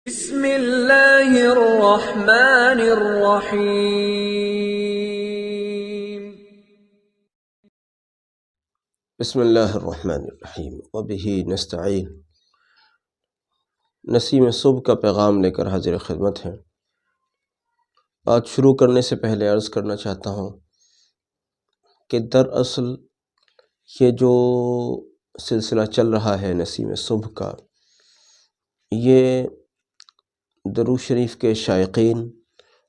بسم اللہ الرحمن الرحیم۔ بسم اللہ الرحمن الرحیم وبہ نستعین۔ نسیم صبح کا پیغام لے کر حاضر خدمت ہیں۔ بات شروع کرنے سے پہلے عرض کرنا چاہتا ہوں کہ دراصل یہ جو سلسلہ چل رہا ہے نسیم صبح کا، یہ درود شریف کے شائقین،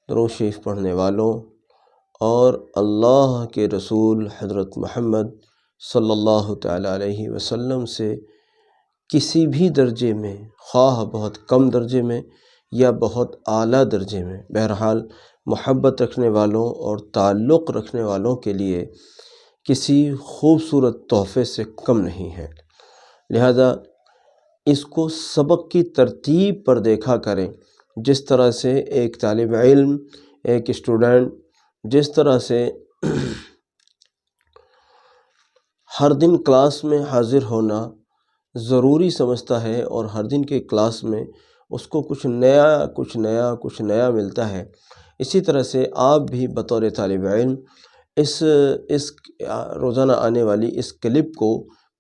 درود شریف پڑھنے والوں اور اللہ کے رسول حضرت محمد صلی اللہ تعالیٰ علیہ وسلم سے کسی بھی درجے میں، خواہ بہت کم درجے میں یا بہت اعلیٰ درجے میں، بہرحال محبت رکھنے والوں اور تعلق رکھنے والوں کے لیے کسی خوبصورت تحفے سے کم نہیں ہے۔ لہذا اس کو سبق کی ترتیب پر دیکھا کریں، جس طرح سے ایک طالب علم، ایک اسٹوڈنٹ جس طرح سے ہر دن کلاس میں حاضر ہونا ضروری سمجھتا ہے اور ہر دن کے کلاس میں اس کو کچھ نیا ملتا ہے، اسی طرح سے آپ بھی بطور طالب علم اس روزانہ آنے والی اس کلپ کو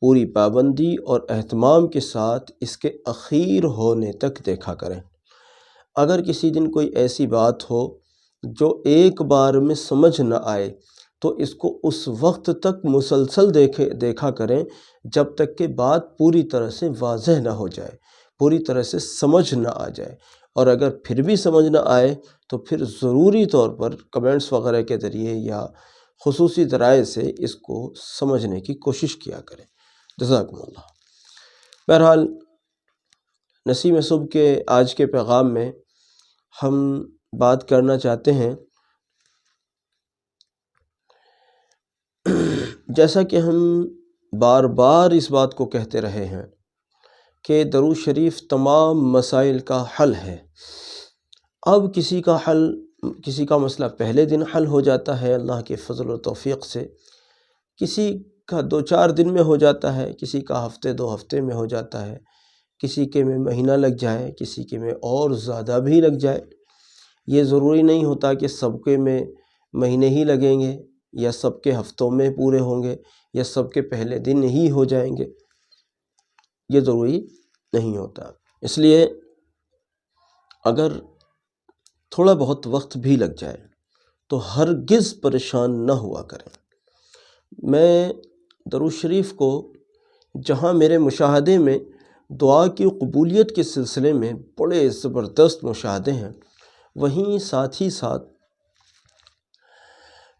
پوری پابندی اور اہتمام کے ساتھ اس کے اخیر ہونے تک دیکھا کریں۔ اگر کسی دن کوئی ایسی بات ہو جو ایک بار میں سمجھ نہ آئے تو اس کو اس وقت تک مسلسل دیکھا کریں جب تک کہ بات پوری طرح سے واضح نہ ہو جائے، پوری طرح سے سمجھ نہ آ جائے، اور اگر پھر بھی سمجھ نہ آئے تو پھر ضروری طور پر کمنٹس وغیرہ کے ذریعے یا خصوصی ذرائع سے اس کو سمجھنے کی کوشش کیا کریں۔ جزاکم اللہ۔ بہرحال نسیم صبح کے آج کے پیغام میں ہم بات کرنا چاہتے ہیں، جیسا کہ ہم بار بار اس بات کو کہتے رہے ہیں کہ درود شریف تمام مسائل کا حل ہے۔ اب کسی کا مسئلہ پہلے دن حل ہو جاتا ہے اللہ کے فضل و توفیق سے، کسی کا 2-4 دن میں ہو جاتا ہے، کسی کا ہفتے 2 ہفتے میں ہو جاتا ہے، کسی کے میں مہینہ لگ جائے، کسی کے میں اور زیادہ بھی لگ جائے۔ یہ ضروری نہیں ہوتا کہ سب کے میں مہینے ہی لگیں گے یا سب کے ہفتوں میں پورے ہوں گے یا سب کے پہلے دن ہی ہو جائیں گے، یہ ضروری نہیں ہوتا۔ اس لیے اگر تھوڑا بہت وقت بھی لگ جائے تو ہرگز پریشان نہ ہوا کریں۔ میں درود شریف کو جہاں میرے مشاہدے میں دعا کی قبولیت کے سلسلے میں بڑے زبردست مشاہدے ہیں، وہیں ساتھ ہی ساتھ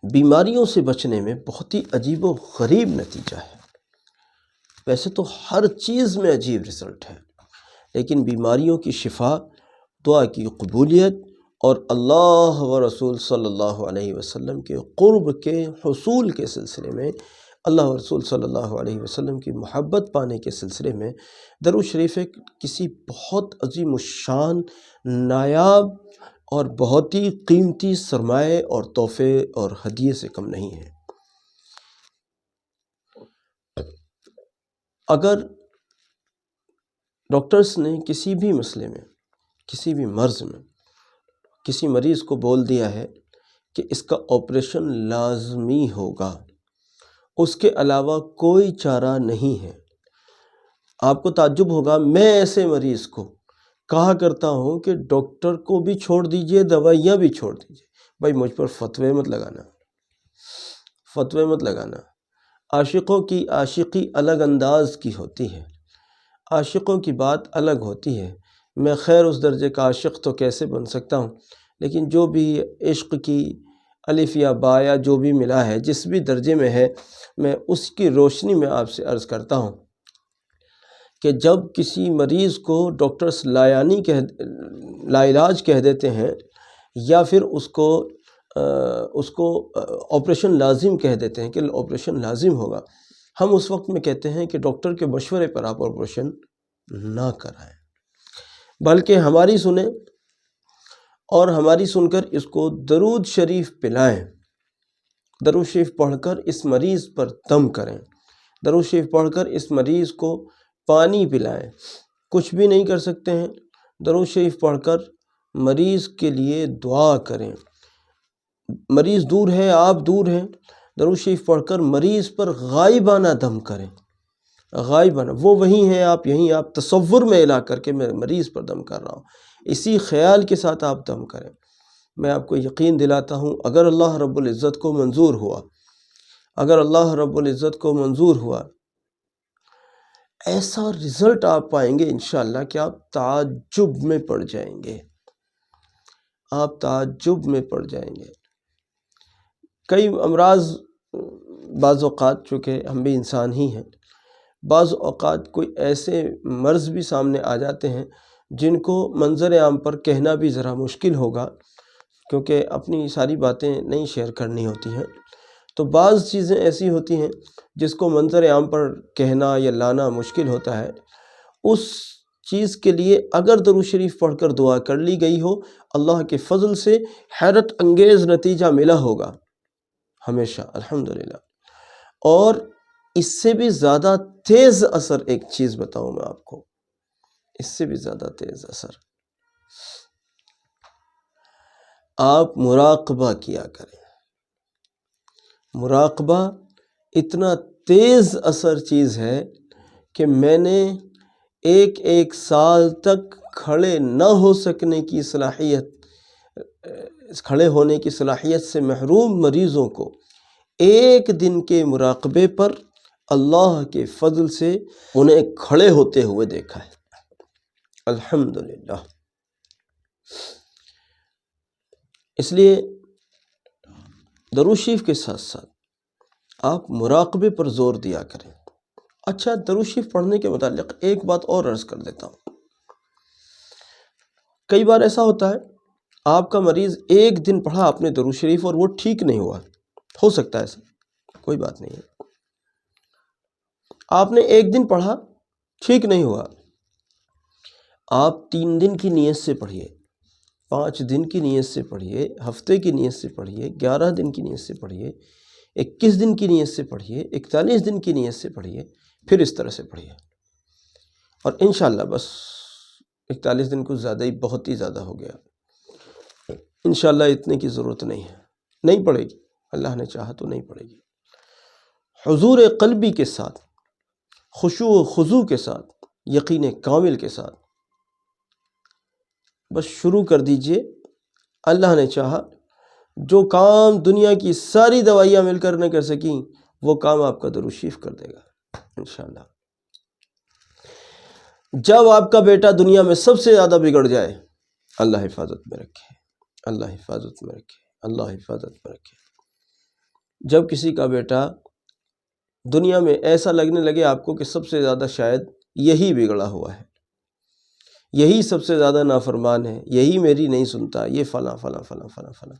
بیماریوں سے بچنے میں بہت ہی عجیب و غریب نتیجہ ہے۔ ویسے تو ہر چیز میں عجیب رزلٹ ہے، لیکن بیماریوں کی شفا، دعا کی قبولیت اور اللہ و رسول صلی اللہ علیہ وسلم کے قرب کے حصول کے سلسلے میں، اللہ و رسول صلی اللہ علیہ وسلم کی محبت پانے کے سلسلے میں درود شریف ایک کسی بہت عظیم الشان، نایاب اور بہت ہی قیمتی سرمایہ اور تحفے اور ہدیے سے کم نہیں ہے۔ اگر ڈاکٹرز نے کسی بھی مسئلے میں، کسی بھی مرض میں کسی مریض کو بول دیا ہے کہ اس کا آپریشن لازمی ہوگا، اس کے علاوہ کوئی چارہ نہیں ہے، آپ کو تعجب ہوگا، میں ایسے مریض کو کہا کرتا ہوں کہ ڈاکٹر کو بھی چھوڑ دیجئے، دوائیاں بھی چھوڑ دیجئے۔ بھائی مجھ پر فتوے مت لگانا۔ عاشقوں کی عاشقی الگ انداز کی ہوتی ہے، عاشقوں کی بات الگ ہوتی ہے۔ میں خیر اس درجے کا عاشق تو کیسے بن سکتا ہوں، لیکن جو بھی عشق کی الف یا با یا جو بھی ملا ہے، جس بھی درجے میں ہے، میں اس کی روشنی میں آپ سے عرض کرتا ہوں کہ جب کسی مریض کو ڈاکٹرز لا علاج کہہ دیتے ہیں یا پھر اس کو آپریشن لازم کہہ دیتے ہیں کہ آپریشن لازم ہوگا، ہم اس وقت میں کہتے ہیں کہ ڈاکٹر کے مشورے پر آپ آپریشن نہ کرائیں، بلکہ ہماری سنیں اور ہماری سن کر اس کو درود شریف پلائیں، درود شریف پڑھ کر اس مریض پر دم کریں، درود شریف پڑھ کر اس مریض کو پانی پلائیں۔ کچھ بھی نہیں کر سکتے ہیں درود شریف پڑھ کر مریض کے لیے دعا کریں۔ مریض دور ہے، آپ دور ہیں، درود شریف پڑھ کر مریض پر غائبانہ دم کریں۔ غائبانہ، وہ وہیں ہیں، آپ یہیں، آپ تصور میں الا کر کے میں مریض پر دم کر رہا ہوں، اسی خیال کے ساتھ آپ دم کریں۔ میں آپ کو یقین دلاتا ہوں اگر اللہ رب العزت کو منظور ہوا، اگر اللہ رب العزت کو منظور ہوا، ایسا رزلٹ آپ پائیں گے انشاءاللہ کہ آپ تعجب میں پڑ جائیں گے، آپ تعجب میں پڑ جائیں گے۔ کئی امراض بعض اوقات، چونکہ ہم بھی انسان ہی ہیں، بعض اوقات کوئی ایسے مرض بھی سامنے آ جاتے ہیں جن کو منظر عام پر کہنا بھی ذرا مشکل ہوگا، کیونکہ اپنی ساری باتیں نہیں شیئر کرنی ہوتی ہیں، تو بعض چیزیں ایسی ہوتی ہیں جس کو منظر عام پر کہنا یا لانا مشکل ہوتا ہے۔ اس چیز کے لیے اگر درود شریف پڑھ کر دعا کر لی گئی ہو، اللہ کے فضل سے حیرت انگیز نتیجہ ملا ہوگا ہمیشہ، الحمدللہ۔ اور اس سے بھی زیادہ تیز اثر، ایک چیز بتاؤں میں آپ کو، اس سے بھی زیادہ تیز اثر، آپ مراقبہ کیا کریں۔ مراقبہ اتنا تیز اثر چیز ہے کہ میں نے ایک سال تک کھڑے نہ ہو سکنے کی صلاحیت، کھڑے ہونے کی صلاحیت سے محروم مریضوں کو ایک دن کے مراقبے پر اللہ کے فضل سے انہیں کھڑے ہوتے ہوئے دیکھا ہے، الحمدللہ۔ اس لیے درود شریف کے ساتھ ساتھ آپ مراقبے پر زور دیا کریں۔ اچھا، درود شریف پڑھنے کے متعلق ایک بات اور عرض کر دیتا ہوں۔ کئی بار ایسا ہوتا ہے آپ کا مریض ایک دن پڑھا آپ نے درود شریف اور وہ ٹھیک نہیں ہوا، ہو سکتا ہے ایسا، کوئی بات نہیں ہے۔ آپ نے ایک دن پڑھا، ٹھیک نہیں ہوا، آپ 3 دن کی نیت سے پڑھیے، 5 دن کی نیت سے پڑھیے، ہفتے کی نیت سے پڑھیے، 11 دن کی نیت سے پڑھیے، 21 دن کی نیت سے پڑھیے، 41 دن کی نیت سے پڑھیے، پھر اس طرح سے پڑھیے، اور انشاءاللہ بس 41 دن کو زیادہ ہی، بہت ہی زیادہ ہو گیا، انشاءاللہ اتنے کی ضرورت نہیں ہے، نہیں پڑے گی، اللہ نے چاہا تو نہیں پڑے گی۔ حضور قلبی کے ساتھ، خشوع و خضوع کے ساتھ، یقین کامل کے ساتھ بس شروع کر دیجئے۔ اللہ نے چاہا جو کام دنیا کی ساری دوائیاں مل کر نہ کر سکیں، وہ کام آپ کا درود شریف کر دے گا انشاءاللہ۔ جب آپ کا بیٹا دنیا میں سب سے زیادہ بگڑ جائے، اللہ حفاظت میں رکھے، اللہ حفاظت میں رکھے، اللہ حفاظت میں رکھے۔ جب کسی کا بیٹا دنیا میں ایسا لگنے لگے آپ کو کہ سب سے زیادہ شاید یہی بگڑا ہوا ہے، یہی سب سے زیادہ نافرمان ہے، یہی میری نہیں سنتا، یہ فلاں فلاں فلاں فلاں فلاں،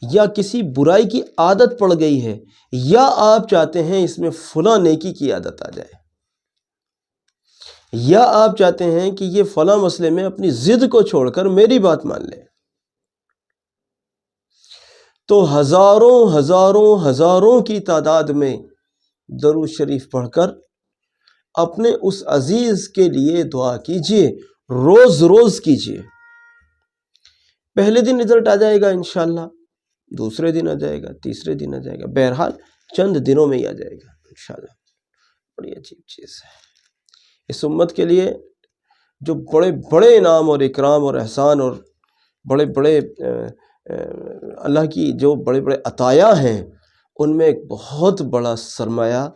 یا کسی برائی کی عادت پڑ گئی ہے، یا آپ چاہتے ہیں اس میں فلاں نیکی کی عادت آ جائے، یا آپ چاہتے ہیں کہ یہ فلاں مسئلے میں اپنی ضد کو چھوڑ کر میری بات مان لے، تو ہزاروں ہزاروں ہزاروں کی تعداد میں درود شریف پڑھ کر اپنے اس عزیز کے لیے دعا کیجئے، روز روز کیجئے۔ پہلے دن رزلٹ آ جائے گا انشاءاللہ، دوسرے دن آ جائے گا، تیسرے دن آ جائے گا، بہرحال چند دنوں میں ہی آ جائے گا انشاءاللہ۔ بڑی عجیب چیز ہے اس امت کے لیے، جو بڑے بڑے انعام اور اکرام اور احسان اور بڑے بڑے اللہ کی جو بڑے بڑے عطایا ہیں، ان میں ایک بہت بڑا سرمایہ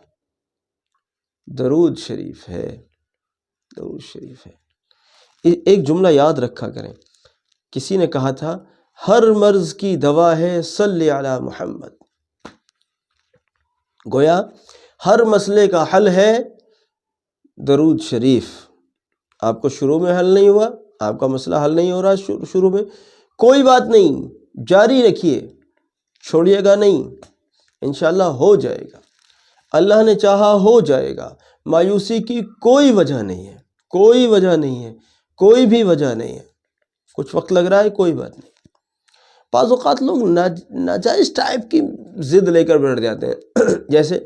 درود شریف ہے، درود شریف ہے۔ ایک جملہ یاد رکھا کریں، کسی نے کہا تھا ہر مرض کی دوا ہے صلی علی محمد، گویا ہر مسئلے کا حل ہے درود شریف۔ آپ کو شروع میں حل نہیں ہوا، آپ کا مسئلہ حل نہیں ہو رہا شروع میں، کوئی بات نہیں، جاری رکھیے، چھوڑیے گا نہیں، انشاءاللہ ہو جائے گا، اللہ نے چاہا ہو جائے گا۔ مایوسی کی کوئی وجہ نہیں ہے، کوئی وجہ نہیں ہے، کوئی بھی وجہ نہیں ہے۔ کچھ وقت لگ رہا ہے، کوئی بات نہیں۔ بعض اوقات لوگ ناجائز ٹائپ کی ضد لے کر بیٹھ جاتے ہیں، جیسے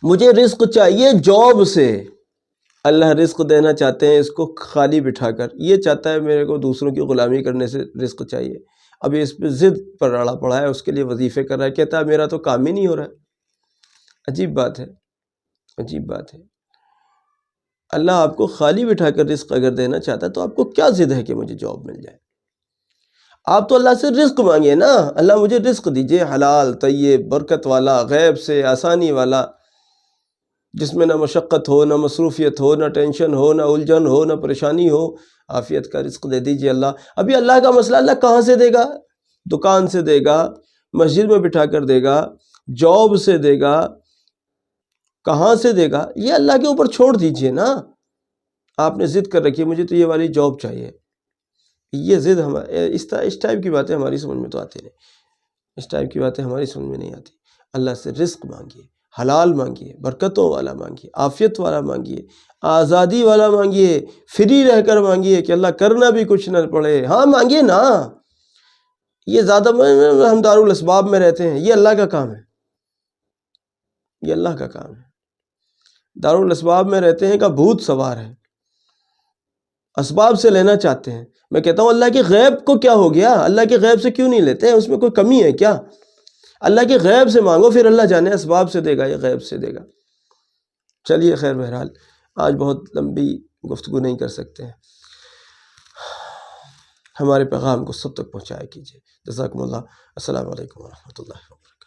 مجھے رزق چاہیے جاب سے، اللہ رزق دینا چاہتے ہیں اس کو خالی بٹھا کر، یہ چاہتا ہے میرے کو دوسروں کی غلامی کرنے سے رزق چاہیے، ابھی اس پہ ضد پر اڑا پڑا ہے، اس کے لیے وظیفے کر رہا ہے، کہتا ہے میرا تو کام ہی نہیں ہو رہا ہے۔ عجیب بات ہے، عجیب بات ہے۔ اللہ آپ کو خالی بٹھا کر رزق اگر دینا چاہتا ہے تو آپ کو کیا ضد ہے کہ مجھے جاب مل جائے؟ آپ تو اللہ سے رزق مانگیے نا، اللہ مجھے رزق دیجئے حلال طیب برکت والا، غیب سے آسانی والا، جس میں نہ مشقت ہو، نہ مصروفیت ہو، نہ ٹینشن ہو، نہ الجھن ہو، نہ پریشانی ہو، عافیت کا رزق دے دیجئے اللہ۔ ابھی اللہ کا مسئلہ اللہ کہاں سے دے گا؟ دکان سے دے گا، مسجد میں بٹھا کر دے گا، جاب سے دے گا، کہاں سے دے گا؟ یہ اللہ کے اوپر چھوڑ دیجئے نا۔ آپ نے ضد کر رکھی ہے مجھے تو یہ والی جاب چاہیے، یہ ضد اس ٹائپ کی باتیں ہماری سمجھ میں تو آتی نہیں، اس ٹائپ کی باتیں ہماری سمجھ میں نہیں آتی۔ اللہ سے رزق مانگیے، حلال مانگیے، برکتوں والا مانگیے، عافیت والا مانگیے، آزادی والا مانگیے، فری رہ کر مانگیے کہ اللہ کرنا بھی کچھ نہ پڑے۔ ہاں مانگیے نا، یہ زیادہ ہم دارالاسباب میں رہتے ہیں، یہ اللہ کا کام ہے، یہ اللہ کا کام ہے۔ دارالاسباب میں رہتے ہیں کا بھوت سوار ہے، اسباب سے لینا چاہتے ہیں۔ میں کہتا ہوں اللہ کے غیب کو کیا ہو گیا؟ اللہ کے غیب سے کیوں نہیں لیتے ہیں؟ اس میں کوئی کمی ہے کیا؟ اللہ کے غیب سے مانگو، پھر اللہ جانے اسباب سے دے گا یا غیب سے دے گا۔ چلیے خیر، بہرحال آج بہت لمبی گفتگو نہیں کر سکتے ہیں، ہمارے پیغام کو سب تک پہنچایا کیجیے۔ جزاکم اللہ، السلام علیکم ورحمۃ اللہ وبرکاتہ۔